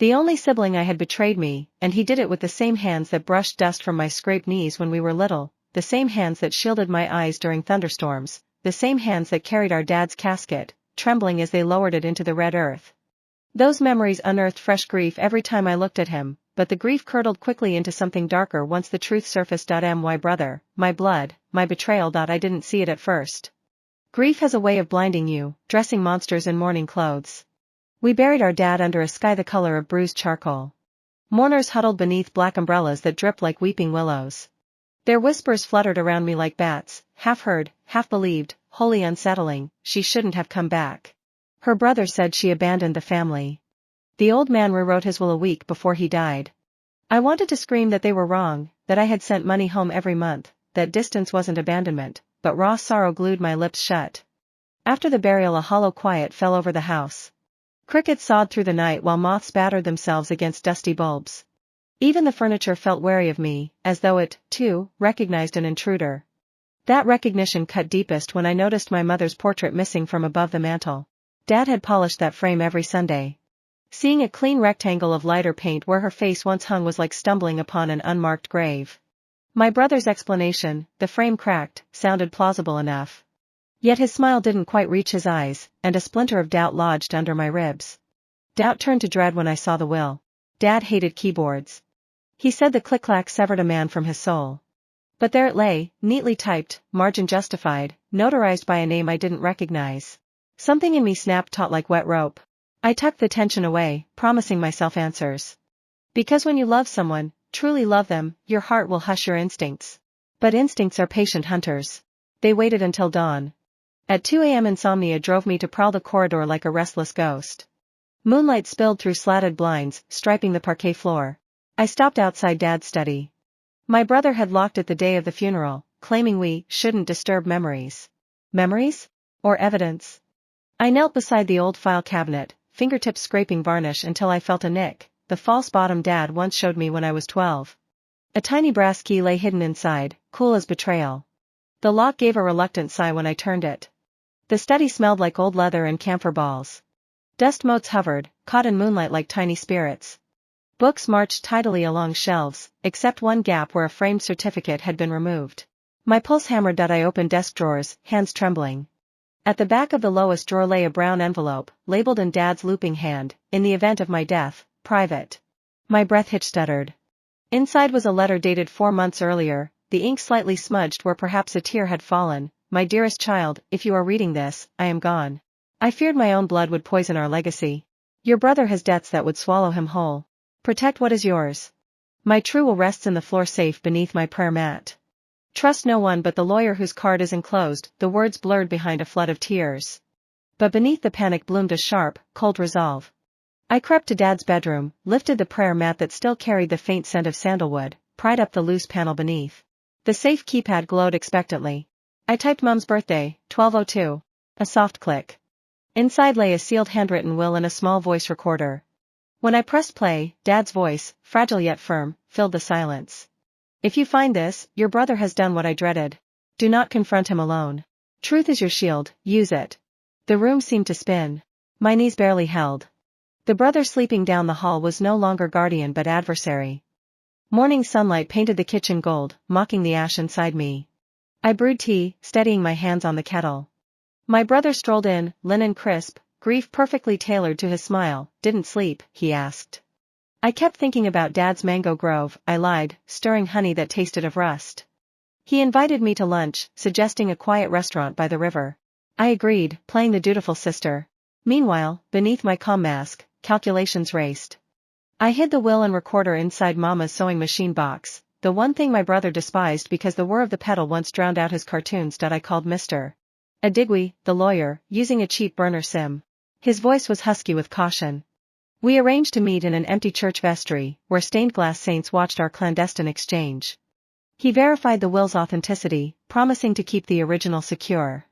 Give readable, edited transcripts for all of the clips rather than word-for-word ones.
The only sibling I had betrayed me, and he did it with the same hands that brushed dust from my scraped knees when we were little, the same hands that shielded my eyes during thunderstorms, the same hands that carried our dad's casket, trembling as they lowered it into the red earth. Those memories unearthed fresh grief every time I looked at him, but the grief curdled quickly into something darker once the truth surfaced. My brother, my blood, my betrayal. I didn't see it at first. Grief has a way of blinding you, dressing monsters in mourning clothes. We buried our dad under a sky the color of bruised charcoal. Mourners huddled beneath black umbrellas that dripped like weeping willows. Their whispers fluttered around me like bats, half heard, half believed, wholly unsettling. She shouldn't have come back. Her brother said she abandoned the family. The old man rewrote his will a week before he died. I wanted to scream that they were wrong, that I had sent money home every month, that distance wasn't abandonment, but raw sorrow glued my lips shut. After the burial, a hollow quiet fell over the house. Crickets sawed through the night while moths battered themselves against dusty bulbs. Even the furniture felt wary of me, as though it, too, recognized an intruder. That recognition cut deepest when I noticed my mother's portrait missing from above the mantel. Dad had polished that frame every Sunday. Seeing a clean rectangle of lighter paint where her face once hung was like stumbling upon an unmarked grave. My brother's explanation, the frame cracked, sounded plausible enough. Yet his smile didn't quite reach his eyes, and a splinter of doubt lodged under my ribs. Doubt turned to dread when I saw the will. Dad hated keyboards. He said the click-clack severed a man from his soul. But there it lay, neatly typed, margin justified, notarized by a name I didn't recognize. Something in me snapped taut like wet rope. I tucked the tension away, promising myself answers. Because when you love someone, truly love them, your heart will hush your instincts. But instincts are patient hunters. They waited until dawn. At 2 a.m. insomnia drove me to prowl the corridor like a restless ghost. Moonlight spilled through slatted blinds, striping the parquet floor. I stopped outside Dad's study. My brother had locked it the day of the funeral, claiming we shouldn't disturb memories. Memories? Or evidence? I knelt beside the old file cabinet, fingertips scraping varnish until I felt a nick, the false bottom Dad once showed me when I was 12. A tiny brass key lay hidden inside, cool as betrayal. The lock gave a reluctant sigh when I turned it. The study smelled like old leather and camphor balls. Dust motes hovered, caught in moonlight like tiny spirits. Books marched tidily along shelves, except one gap where a framed certificate had been removed. My pulse hammered. I opened desk drawers, hands trembling. At the back of the lowest drawer lay a brown envelope, labeled in Dad's looping hand, "In the event of my death, private." My breath hitch stuttered. Inside was a letter dated 4 months earlier, the ink slightly smudged where perhaps a tear had fallen. "My dearest child, if you are reading this, I am gone. I feared my own blood would poison our legacy. Your brother has debts that would swallow him whole. Protect what is yours. My true will rests in the floor safe beneath my prayer mat. Trust no one but the lawyer whose card is enclosed." The words blurred behind a flood of tears. But beneath the panic bloomed a sharp, cold resolve. I crept to Dad's bedroom, lifted the prayer mat that still carried the faint scent of sandalwood, pried up the loose panel beneath. The safe keypad glowed expectantly. I typed Mum's birthday, 12:02. A soft click. Inside lay a sealed handwritten will and a small voice recorder. When I pressed play, Dad's voice, fragile yet firm, filled the silence. "If you find this, your brother has done what I dreaded. Do not confront him alone. Truth is your shield, use it." The room seemed to spin. My knees barely held. The brother sleeping down the hall was no longer guardian but adversary. Morning sunlight painted the kitchen gold, mocking the ash inside me. I brewed tea, steadying my hands on the kettle. My brother strolled in, linen crisp, grief perfectly tailored to his smile. "Didn't sleep?" he asked. "I kept thinking about Dad's mango grove," I lied, stirring honey that tasted of rust. He invited me to lunch, suggesting a quiet restaurant by the river. I agreed, playing the dutiful sister. Meanwhile, beneath my calm mask, calculations raced. I hid the will and recorder inside Mama's sewing machine box, the one thing my brother despised because the whir of the pedal once drowned out his cartoons. I called Mr. Adigwe, the lawyer, using a cheap burner sim. His voice was husky with caution. We arranged to meet in an empty church vestry, where stained-glass saints watched our clandestine exchange. He verified the will's authenticity, promising to keep the original secure.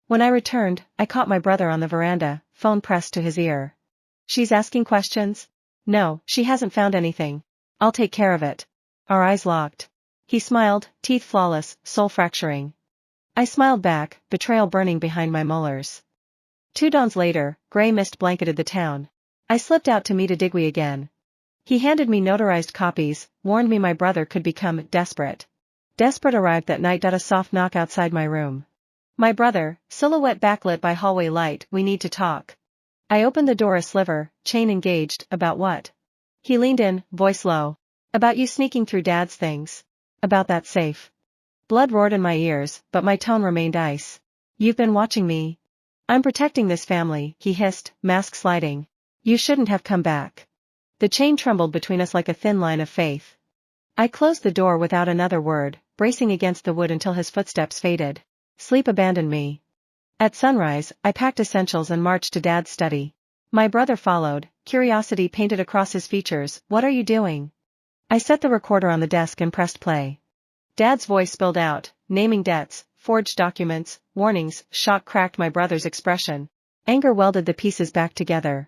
When I returned, I caught my brother on the veranda, phone pressed to his ear. "She's asking questions?" "No, she hasn't found anything. I'll take care of it." Our eyes locked. He smiled, teeth flawless, soul fracturing. I smiled back, betrayal burning behind my molars. 2 dawns later, gray mist blanketed the town. I slipped out to meet Adigwe again, He handed me notarized copies, warned me my brother could become desperate. Desperate arrived that night. A soft knock outside my room. My brother, silhouette backlit by hallway light. We need to talk. I opened the door a sliver, chain engaged. About what? He leaned in, voice low. About you sneaking through Dad's things. About that safe. Blood roared in my ears, but my tone remained ice. You've been watching me. I'm protecting this family, he hissed, mask sliding. You shouldn't have come back. The chain trembled between us like a thin line of faith. I closed the door without another word, bracing against the wood until his footsteps faded. Sleep abandoned me. At sunrise, I packed essentials and marched to Dad's study. My brother followed, curiosity painted across his features. What are you doing? I set the recorder on the desk and pressed play. Dad's voice spilled out, naming debts, forged documents, warnings. Shock cracked my brother's expression. Anger welded the pieces back together.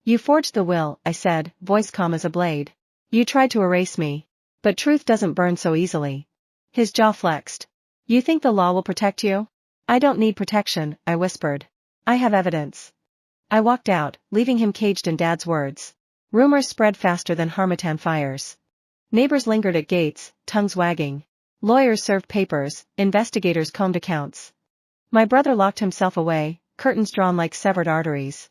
You forged the will, I said, voice calm as a blade. You tried to erase me. But truth doesn't burn so easily. His jaw flexed. You think the law will protect you? I don't need protection, I whispered. I have evidence. I walked out, leaving him caged in Dad's words. Rumors spread faster than harmattan fires. Neighbors lingered at gates, tongues wagging. Lawyers served papers, investigators combed accounts. My brother locked himself away, curtains drawn like severed arteries.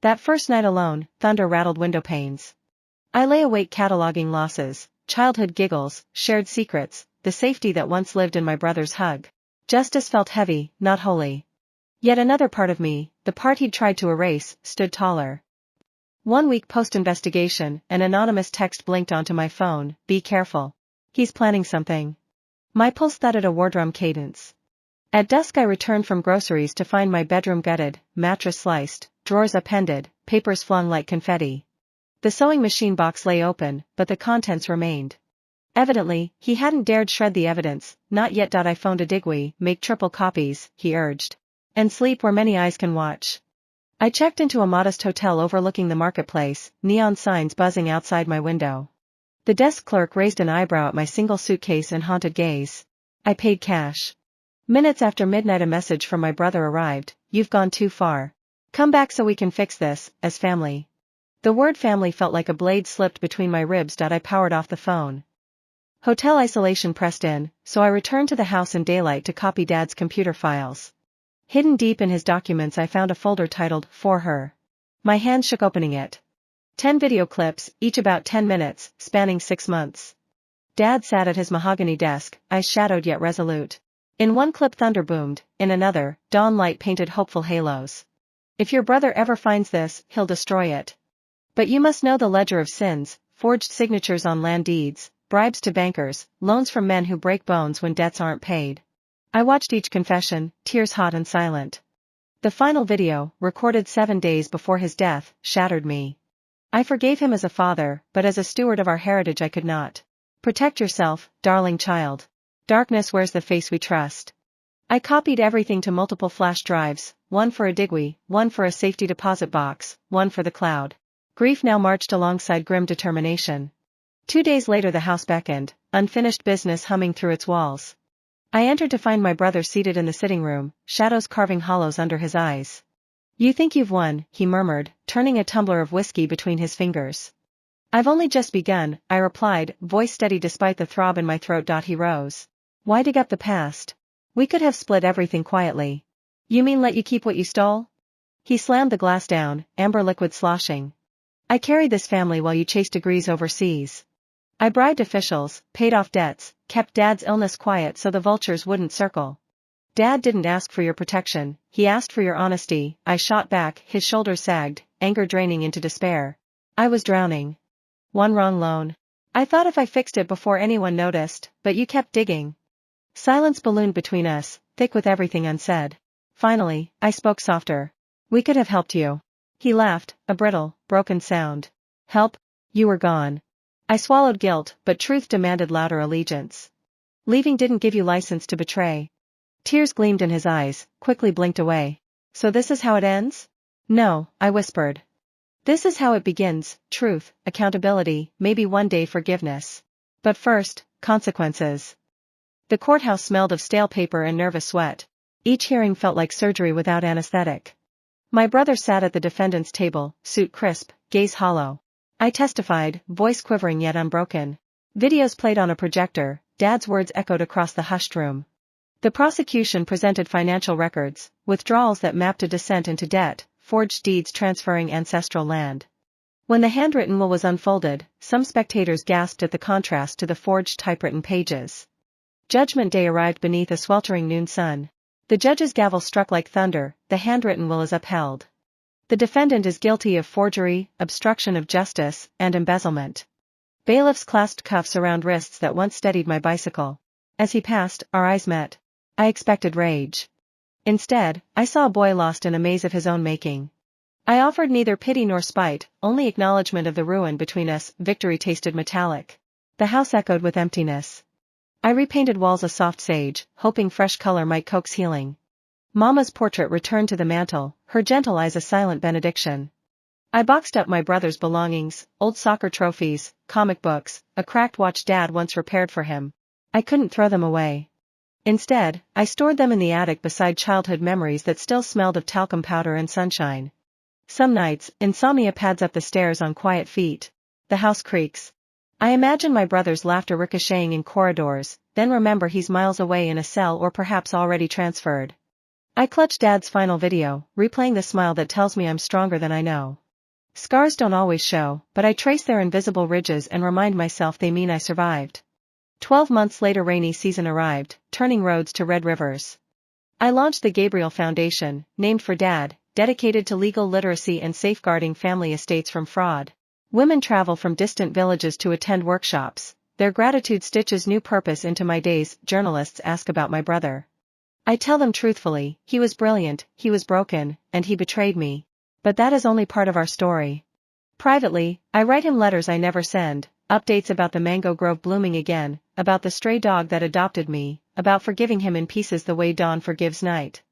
That first night alone, thunder rattled window panes. I lay awake cataloging losses, childhood giggles, shared secrets, the safety that once lived in my brother's hug. Justice felt heavy, not holy. Yet another part of me, the part he'd tried to erase, stood taller. 1 week post-investigation, an anonymous text blinked onto my phone. Be careful. He's planning something. My pulse thudded a war drum cadence. At dusk I returned from groceries to find my bedroom gutted, mattress sliced, drawers appended, papers flung like confetti. The sewing machine box lay open, but the contents remained. Evidently, he hadn't dared shred the evidence. Not yet. I phoned a Digwee. Make triple copies, he urged. And sleep where many eyes can watch. I checked into a modest hotel overlooking the marketplace, neon signs buzzing outside my window. The desk clerk raised an eyebrow at my single suitcase and haunted gaze. I paid cash. Minutes after midnight a message from my brother arrived. You've gone too far. Come back so we can fix this, as family. The word family felt like a blade slipped between my ribs. I powered off the phone. Hotel isolation pressed in, so I returned to the house in daylight to copy Dad's computer files. Hidden deep in his documents I found a folder titled, For Her. My hand shook opening it. 10 video clips, each about 10 minutes, spanning 6 months. Dad sat at his mahogany desk, eyes shadowed yet resolute. In one clip thunder boomed, in another, dawn light painted hopeful halos. If your brother ever finds this, he'll destroy it. But you must know the ledger of sins, forged signatures on land deeds, bribes to bankers, loans from men who break bones when debts aren't paid. I watched each confession, tears hot and silent. The final video, recorded 7 days before his death, shattered me. I forgave him as a father, but as a steward of our heritage I could not. Protect yourself, darling child. Darkness wears the face we trust. I copied everything to multiple flash drives, one for a Digwee, one for a safety deposit box, one for the cloud. Grief now marched alongside grim determination. 2 days later the house beckoned, unfinished business humming through its walls. I entered to find my brother seated in the sitting room, shadows carving hollows under his eyes. You think you've won, he murmured, turning a tumbler of whiskey between his fingers. I've only just begun, I replied, voice steady despite the throb in my throat. He rose. Why dig up the past? We could have split everything quietly. You mean let you keep what you stole? He slammed the glass down, amber liquid sloshing. I carried this family while you chased degrees overseas. I bribed officials, paid off debts, kept Dad's illness quiet so the vultures wouldn't circle. Dad didn't ask for your protection, he asked for your honesty, I shot back, his shoulders sagged, anger draining into despair. I was drowning. One wrong loan. I thought if I fixed it before anyone noticed, but you kept digging. Silence ballooned between us, thick with everything unsaid. Finally, I spoke softer. We could have helped you. He laughed, a brittle, broken sound. Help? You were gone. I swallowed guilt, but truth demanded louder allegiance. Leaving didn't give you license to betray. Tears gleamed in his eyes, quickly blinked away. So this is how it ends? No, I whispered. This is how it begins, truth, accountability, maybe one day forgiveness. But first, consequences. The courthouse smelled of stale paper and nervous sweat. Each hearing felt like surgery without anesthetic. My brother sat at the defendant's table, suit crisp, gaze hollow. I testified, voice quivering yet unbroken. Videos played on a projector, Dad's words echoed across the hushed room. The prosecution presented financial records, withdrawals that mapped a descent into debt, forged deeds transferring ancestral land. When the handwritten will was unfolded, some spectators gasped at the contrast to the forged typewritten pages. Judgment Day arrived beneath a sweltering noon sun. The judge's gavel struck like thunder, the handwritten will is upheld. The defendant is guilty of forgery, obstruction of justice, and embezzlement. Bailiffs clasped cuffs around wrists that once steadied my bicycle. As he passed, our eyes met. I expected rage. Instead, I saw a boy lost in a maze of his own making. I offered neither pity nor spite, only acknowledgement of the ruin between us. Victory tasted metallic. The house echoed with emptiness. I repainted walls a soft sage, hoping fresh color might coax healing. Mama's portrait returned to the mantel, her gentle eyes a silent benediction. I boxed up my brother's belongings, old soccer trophies, comic books, a cracked watch Dad once repaired for him. I couldn't throw them away. Instead, I stored them in the attic beside childhood memories that still smelled of talcum powder and sunshine. Some nights, insomnia pads up the stairs on quiet feet. The house creaks. I imagine my brother's laughter ricocheting in corridors, then remember he's miles away in a cell or perhaps already transferred. I clutch Dad's final video, replaying the smile that tells me I'm stronger than I know. Scars don't always show, but I trace their invisible ridges and remind myself they mean I survived. 12 months later rainy season arrived, turning roads to red rivers. I launched the Gabriel Foundation, named for Dad, dedicated to legal literacy and safeguarding family estates from fraud. Women travel from distant villages to attend workshops. Their gratitude stitches new purpose into my days. Journalists ask about my brother. I tell them truthfully, he was brilliant, he was broken, and he betrayed me. But that is only part of our story. Privately, I write him letters I never send, updates about the mango grove blooming again, about the stray dog that adopted me, about forgiving him in pieces the way dawn forgives night.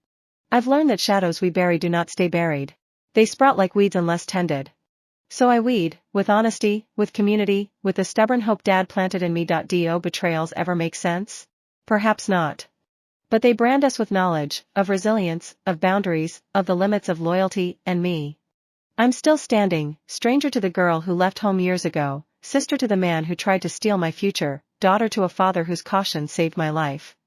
I've learned that shadows we bury do not stay buried. They sprout like weeds unless tended. So I weed, with honesty, with community, with the stubborn hope Dad planted in me. Do betrayals ever make sense? Perhaps not. But they brand us with knowledge, of resilience, of boundaries, of the limits of loyalty, and me. I'm still standing, stranger to the girl who left home years ago, sister to the man who tried to steal my future, daughter to a father whose caution saved my life.